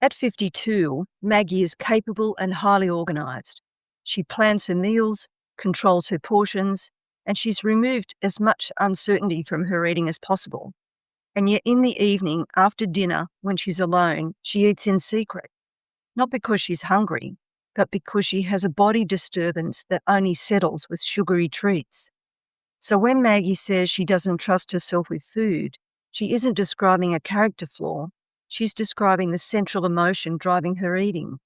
At 52, Maggie is capable and highly organised. She plans her meals, controls her portions, and she's removed as much uncertainty from her eating as possible. And yet in the evening, after dinner, when she's alone, she eats in secret. Not because she's hungry, but because she has a body disturbance that only settles with sugary treats. So when Maggie says she doesn't trust herself with food, she isn't describing a character flaw, she's describing the central emotion driving her eating.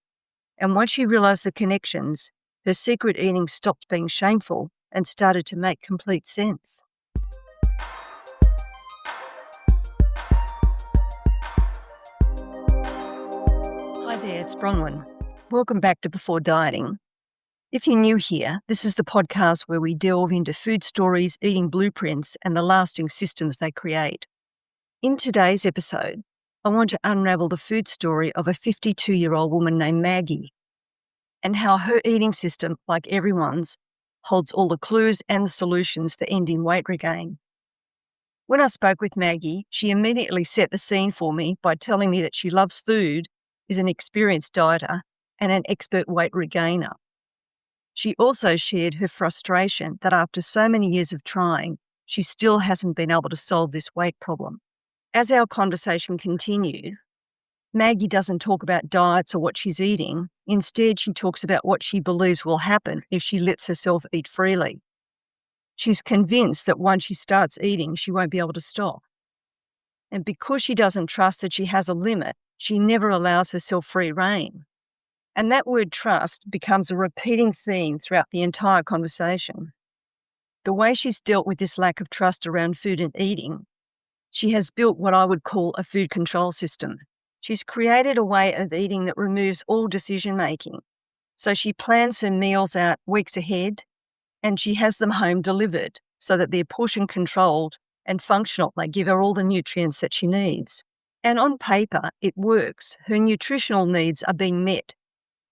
And once she realised the connections, her secret eating stopped being shameful and started to make complete sense. Hi there, it's Bronwyn. Welcome back to Before Dieting. If you're new here, this is the podcast where we delve into food stories, eating blueprints, and the lasting systems they create. In today's episode, I want to unravel the food story of a 52-year-old woman named Maggie and how her eating system, like everyone's, holds all the clues and the solutions for ending weight regain. When I spoke with Maggie, she immediately set the scene for me by telling me that she loves food, is an experienced dieter, and an expert weight regainer. She also shared her frustration that after so many years of trying, she still hasn't been able to solve this weight problem. As our conversation continued, Maggie doesn't talk about diets or what she's eating. Instead, she talks about what she believes will happen if she lets herself eat freely. She's convinced that once she starts eating, she won't be able to stop. And because she doesn't trust that she has a limit, she never allows herself free rein. And that word trust becomes a repeating theme throughout the entire conversation. The way she's dealt with this lack of trust around food and eating, she has built what I would call a food control system. She's created a way of eating that removes all decision-making. So she plans her meals out weeks ahead, and she has them home delivered so that they're portion controlled and functional. They give her all the nutrients that she needs. And on paper, it works. Her nutritional needs are being met.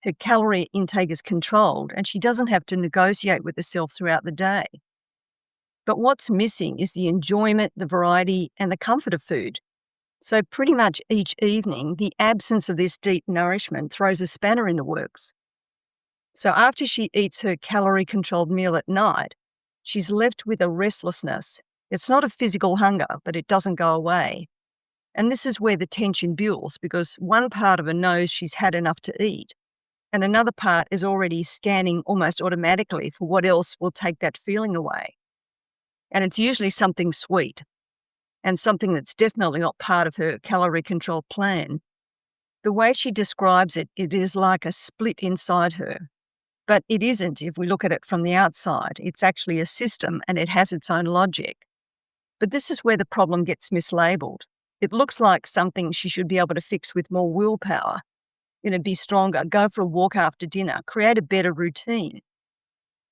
Her calorie intake is controlled, and she doesn't have to negotiate with herself throughout the day. But what's missing is the enjoyment, the variety, and the comfort of food. So pretty much each evening, the absence of this deep nourishment throws a spanner in the works. So after she eats her calorie-controlled meal at night, she's left with a restlessness. It's not a physical hunger, but it doesn't go away. And this is where the tension builds, because one part of her knows she's had enough to eat, and another part is already scanning almost automatically for what else will take that feeling away. And it's usually something sweet, and something that's definitely not part of her calorie-controlled plan. The way she describes it, it is like a split inside her. But it isn't if we look at it from the outside. It's actually a system, and it has its own logic. But this is where the problem gets mislabeled. It looks like something she should be able to fix with more willpower. Be stronger, go for a walk after dinner, create a better routine.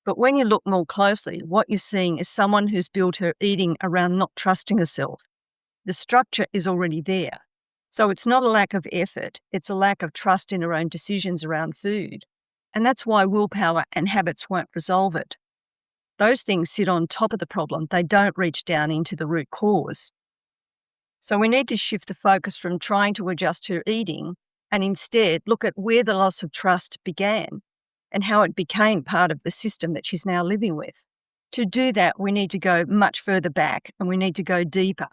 But when you look more closely, what you're seeing is someone who's built her eating around not trusting herself. The structure is already there. So it's not a lack of effort, it's a lack of trust in her own decisions around food. And that's why willpower and habits won't resolve it. Those things sit on top of the problem, they don't reach down into the root cause. So we need to shift the focus from trying to adjust her eating and instead look at where the loss of trust began and how it became part of the system that she's now living with. To do that, we need to go much further back, and we need to go deeper,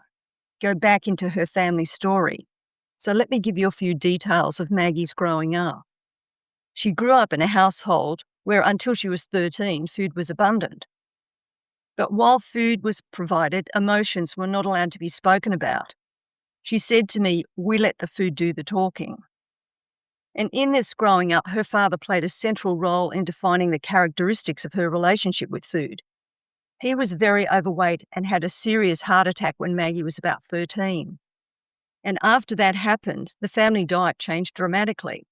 go back into her family story. So let me give you a few details of Maggie's growing up. She grew up in a household where until she was 13, food was abundant. But while food was provided, emotions were not allowed to be spoken about. She said to me, "We let the food do the talking." And in this growing up, her father played a central role in defining the characteristics of her relationship with food. He was very overweight and had a serious heart attack when Maggie was about 13. And after that happened, the family diet changed dramatically.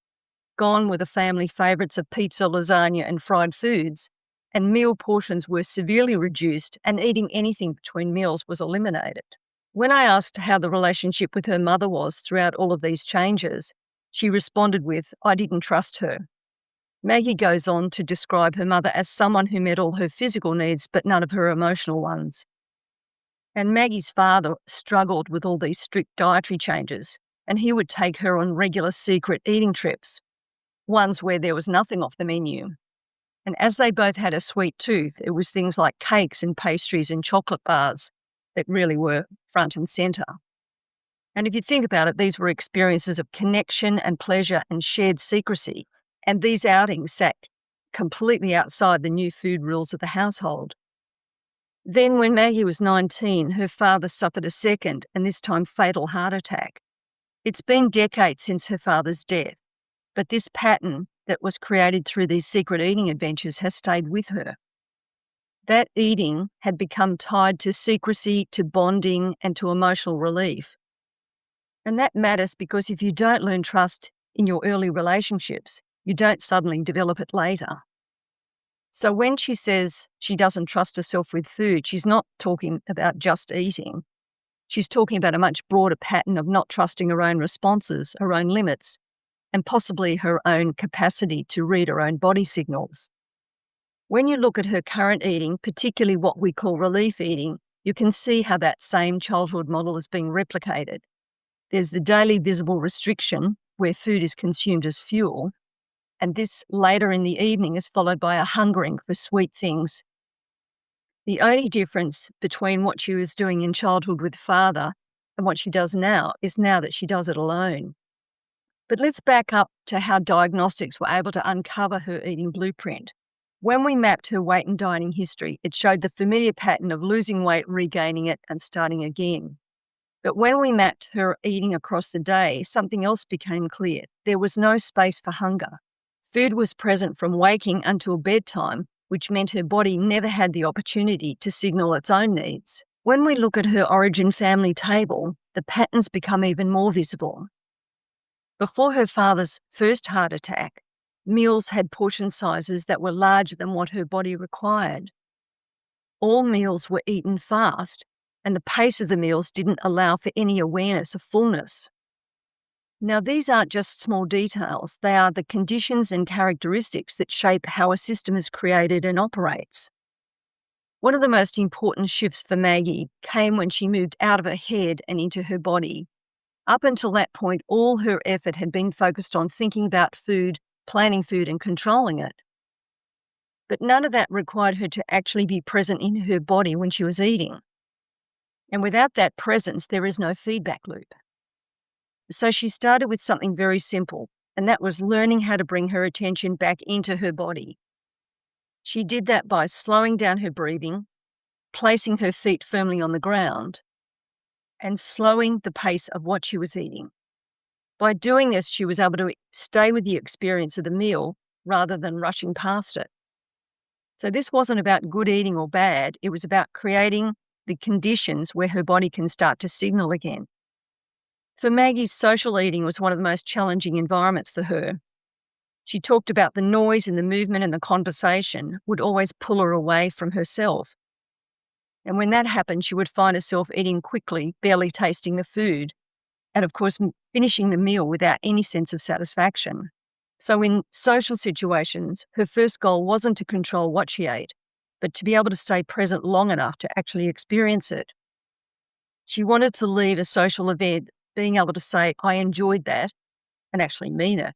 Gone were the family favourites of pizza, lasagna and fried foods, and meal portions were severely reduced, and eating anything between meals was eliminated. When I asked how the relationship with her mother was throughout all of these changes, she responded with, "I didn't trust her." Maggie goes on to describe her mother as someone who met all her physical needs but none of her emotional ones. And Maggie's father struggled with all these strict dietary changes, and he would take her on regular secret eating trips, ones where there was nothing off the menu. And as they both had a sweet tooth, it was things like cakes and pastries and chocolate bars that really were front and centre. And if you think about it, these were experiences of connection and pleasure and shared secrecy. And these outings sat completely outside the new food rules of the household. Then when Maggie was 19, her father suffered a second and this time fatal heart attack. It's been decades since her father's death, but this pattern that was created through these secret eating adventures has stayed with her. That eating had become tied to secrecy, to bonding, and to emotional relief. And that matters because if you don't learn trust in your early relationships, you don't suddenly develop it later. So when she says she doesn't trust herself with food, she's not talking about just eating. She's talking about a much broader pattern of not trusting her own responses, her own limits, and possibly her own capacity to read her own body signals. When you look at her current eating, particularly what we call relief eating, you can see how that same childhood model is being replicated. There's the daily visible restriction, where food is consumed as fuel, and this later in the evening is followed by a hungering for sweet things. The only difference between what she was doing in childhood with father and what she does now is now that she does it alone. But let's back up to how diagnostics were able to uncover her eating blueprint. When we mapped her weight and dieting history, it showed the familiar pattern of losing weight, regaining it, and starting again. But when we mapped her eating across the day, something else became clear. There was no space for hunger. Food was present from waking until bedtime, which meant her body never had the opportunity to signal its own needs. When we look at her origin family table, the patterns become even more visible. Before her father's first heart attack, meals had portion sizes that were larger than what her body required. All meals were eaten fast, and the pace of the meals didn't allow for any awareness of fullness. Now, these aren't just small details, they are the conditions and characteristics that shape how a system is created and operates. One of the most important shifts for Maggie came when she moved out of her head and into her body. Up until that point, all her effort had been focused on thinking about food, planning food, and controlling it. But none of that required her to actually be present in her body when she was eating. And without that presence, there is no feedback loop. So she started with something very simple, and that was learning how to bring her attention back into her body. She did that by slowing down her breathing, placing her feet firmly on the ground, and slowing the pace of what she was eating. By doing this, she was able to stay with the experience of the meal rather than rushing past it. So this wasn't about good eating or bad, it was about creating the conditions where her body can start to signal again. For Maggie, social eating was one of the most challenging environments for her. She talked about the noise and the movement and the conversation would always pull her away from herself. And when that happened, she would find herself eating quickly, barely tasting the food, and of course, finishing the meal without any sense of satisfaction. So in social situations, her first goal wasn't to control what she ate, but to be able to stay present long enough to actually experience it. She wanted to leave a social event being able to say, I enjoyed that, and actually mean it.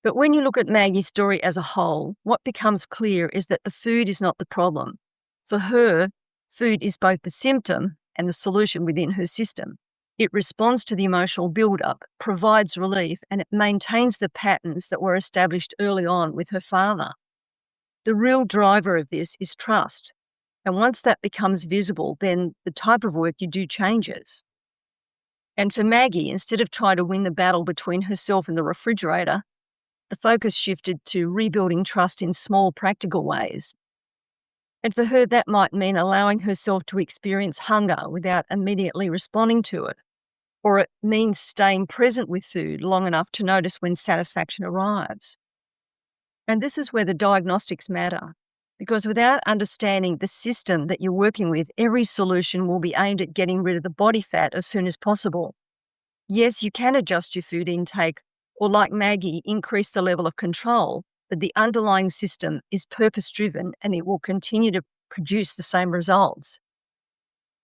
But when you look at Maggie's story as a whole, what becomes clear is that the food is not the problem. For her, food is both the symptom and the solution within her system. It responds to the emotional build-up, provides relief, and it maintains the patterns that were established early on with her father. The real driver of this is trust. And once that becomes visible, then the type of work you do changes. And for Maggie, instead of trying to win the battle between herself and the refrigerator, the focus shifted to rebuilding trust in small, practical ways. And for her, that might mean allowing herself to experience hunger without immediately responding to it. Or it means staying present with food long enough to notice when satisfaction arrives. And this is where the diagnostics matter, because without understanding the system that you're working with, every solution will be aimed at getting rid of the body fat as soon as possible. Yes, you can adjust your food intake, or like Maggie, increase the level of control, but the underlying system is purpose-driven and it will continue to produce the same results.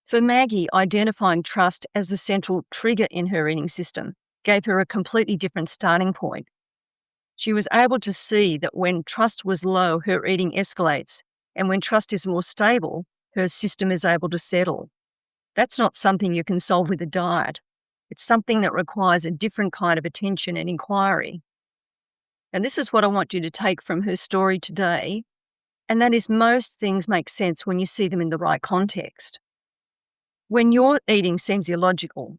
For Maggie, identifying trust as the central trigger in her eating system gave her a completely different starting point. She was able to see that when trust was low, her eating escalates, and when trust is more stable, her system is able to settle. That's not something you can solve with a diet. It's something that requires a different kind of attention and inquiry. And this is what I want you to take from her story today, and that is most things make sense when you see them in the right context. When your eating seems illogical,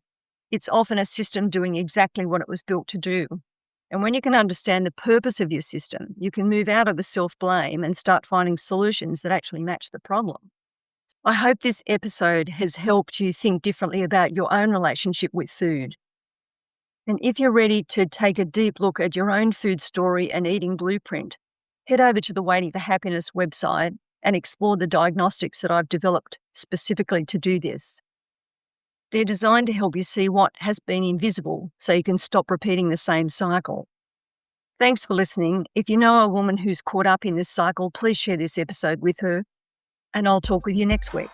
it's often a system doing exactly what it was built to do. And when you can understand the purpose of your system, you can move out of the self-blame and start finding solutions that actually match the problem. I hope this episode has helped you think differently about your own relationship with food. And if you're ready to take a deep look at your own food story and eating blueprint, head over to the Waiting for Happiness website and explore the diagnostics that I've developed specifically to do this. They're designed to help you see what has been invisible so you can stop repeating the same cycle. Thanks for listening. If you know a woman who's caught up in this cycle, please share this episode with her, and I'll talk with you next week.